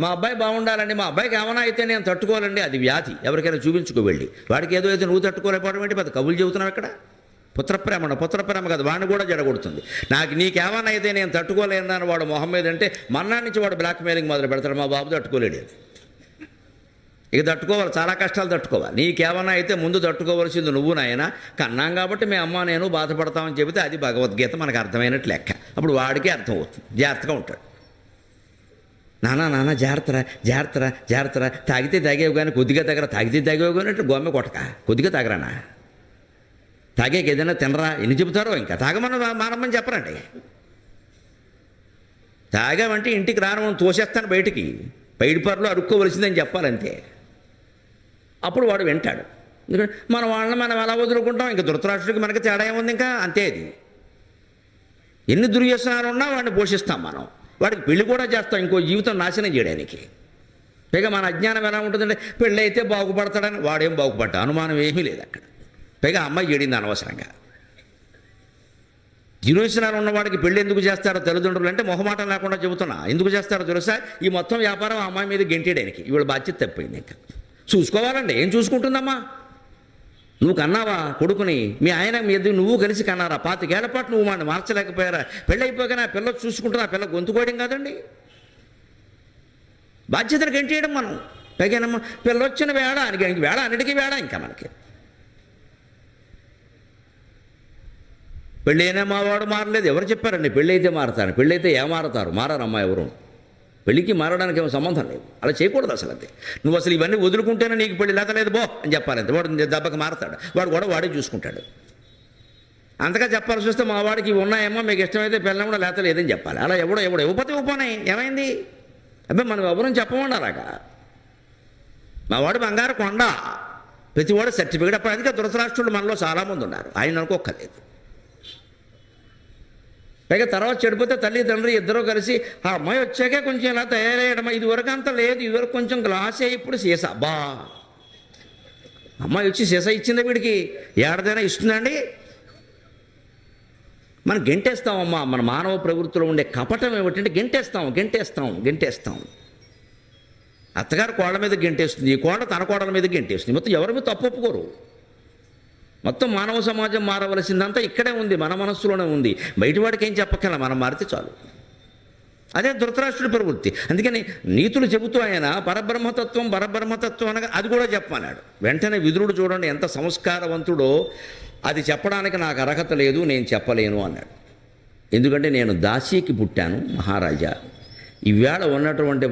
మా అబ్బాయి బాగుండాలండి, మా అబ్బాయికి ఏమైనా అయితే నేను తట్టుకోవాలండి, అది వ్యాధి. ఎవరికైనా చూపించుకో వెళ్ళి. వాడికి ఏదో అయితే నువ్వు తట్టుకోలేకపోవడం ఏంటి? పెద్ద కబులు చెబుతున్నావు ఇక్కడ. పుత్రప్రేమ కాదు, వాడిని కూడా జడగొడుతుంది. నీకేమైనా అయితే నేను తట్టుకోలేనని వాడు మొహం మీద అంటే మన్నా నుంచి వాడు బ్లాక్ మెయిలింగ్ మొదలు పెడతాడు. మా బాబు తట్టుకోలేడు. ఇక తట్టుకోవాలి, చాలా కష్టాలు తట్టుకోవాలి. నీకేమైనా అయితే ముందు తట్టుకోవాల్సింది నువ్వు నాయన. కన్నాం కాబట్టి మీ అమ్మ నేను బాధపడతామని చెబితే అది భగవద్గీత మనకు అర్థమైనట్టు లెక్క. అప్పుడు వాడికి అర్థం అవుతుంది, జాగ్రత్తగా ఉంటాడు. నాన్న జాగ్రత్తరా తాగితే తాగేవు కానీ కొద్దిగా తాగరా, తాగితే తాగేవు కానీ అంటే గోమె కొట్టక కొద్దిగా తాగరానా, తాగేకి ఏదైనా తినరా ఎన్ని చెబుతారో. ఇంకా తాగమని మానమ్మని చెప్పరండి. తాగామంటే ఇంటికి రానమని తోసేస్తాను బయటికి, పైడిపర్లో అడుక్కోవలసిందని చెప్పాలంతే. అప్పుడు వాడు వింటాడు. ఎందుకంటే మన వాళ్ళని మనం ఎలా వదులుకుంటాం? ఇంకా ధృతరాష్ట్రుడికి మనకి తేడా ఏముంది? ఇంకా అంతే. అది ఎన్ని దుర్వ్యసనాలు ఉన్నా వాడిని పోషిస్తాం మనం. వాడికి పెళ్లి కూడా చేస్తాం ఇంకో జీవితం నాశనం చేయడానికి. పైగా మన అజ్ఞానం ఎలా ఉంటుందంటే పెళ్ళి అయితే బాగుపడతాడని. వాడేం బాగుపడ్డా అనుమానం ఏమీ లేదు అక్కడ. పైగా అమ్మాయి చెడింది అనవసరంగా. దుర్వ్యసనాలు ఉన్నవాడికి పెళ్ళి ఎందుకు చేస్తారో తల్లిదండ్రులు అంటే మొహమాటం లేకుండా చెబుతున్నా. ఎందుకు చేస్తారో తెలుసా? ఈ మొత్తం వ్యాపారం ఆ అమ్మాయి మీద గెంటేయడానికి. ఇవాళ బాధ్యత తప్పింది. ఇంకా చూసుకోవాలండి. ఏం చూసుకుంటుందమ్మా? నువ్వు కన్నావా కొడుకుని? మీ ఆయన మీ ఇద్దరు నువ్వు కలిసి కన్నారా? 25 ఏళ్ల పాటు నువ్వు వాడిని మార్చలేకపోయారా? పెళ్ళి అయిపోయినా పిల్ల చూసుకుంటున్నా, పిల్ల గొంతుకోవడం కాదండి, బాధ్యతను గంటేయడం మనం. పైగానమ్మా పిల్లొచ్చిన వేళ వేళ అన్నిటికీ వేళ. ఇంకా మనకి పెళ్ళి అయినా మా వాడు మారలేదు. ఎవరు చెప్పారండి పెళ్ళి అయితే మారతారు? పెళ్ళి అయితే మారతారు? మారారమ్మా ఎవరు. పెళ్ళికి మారడానికి ఏమో సంబంధం లేదు. అలా చేయకూడదు అసలు. అది నువ్వు అసలు ఇవన్నీ వదులుకుంటేనే నీకు పెళ్ళి లేతలేదు బో అని చెప్పాలి. అంతే. వాడు దెబ్బకి మారతాడు. వాడు కూడా వాడే చూసుకుంటాడు. అంతగా చెప్పాల్సి వస్తే మా వాడికి ఇవి ఉన్నాయేమో, మీకు ఇష్టమైతే పిల్లలు కూడా లేత లేదని చెప్పాలి. అలా ఎవడో ఇవ్వకపోతే ఇవ్వపోనాయి ఏమైంది? అబ్బాయి మనం ఎవరని చెప్పమండి అలాగా. మా వాడు బంగారు కొండ, ప్రతివాడు సర్టిఫికేట్. అప్పుడు అందుకే ధృతరాష్ట్రులు మనలో చాలామంది ఉన్నారు. ఆయన అనుకోక్కర్లేదు. పైగా తర్వాత చెడిపోతే తల్లి తండ్రి ఇద్దరూ కలిసి ఆ అమ్మాయి వచ్చాకే కొంచెం ఇలా తయారయ్యడమా. ఇదివరకు అంత లేదు, ఇదివరకు కొంచెం గ్లాసే, ఇప్పుడు సీసా. బా అమ్మాయి వచ్చి సీసా ఇచ్చిందా వీడికి? ఏడాదైనా ఇస్తుందండి? మనం గెంటేస్తామమ్మా. మన మానవ ప్రవృత్తిలో ఉండే కపటం ఏమిటంటే గెంటేస్తాం. అత్తగారు కోళ్ళ మీద గెంటేస్తుంది, ఈ కోళ్ళ తన కోడల మీద గెంటేస్తుంది. మొత్తం ఎవరి మీద తప్పు ఒప్పుకోరు. మొత్తం మానవ సమాజం మారవలసిందంతా ఇక్కడే ఉంది, మన మనస్సులోనే ఉంది. బయటవాడికి ఏం చెప్పక్కల, మనం మారితే చాలు. అదే ధృతరాష్ట్రుడి ప్రవృత్తి. అందుకని నీతులు చెబుతూ ఆయన పరబ్రహ్మతత్వం అనగా అది కూడా చెప్పమన్నాడు. వెంటనే విదురుడు చూడండి ఎంత సంస్కారవంతుడో. అది చెప్పడానికి నాకు అర్హత లేదు, నేను చెప్పలేను అన్నాడు. ఎందుకంటే నేను దాసీకి పుట్టాను మహారాజా. ఈవేళ ఉన్నటువంటి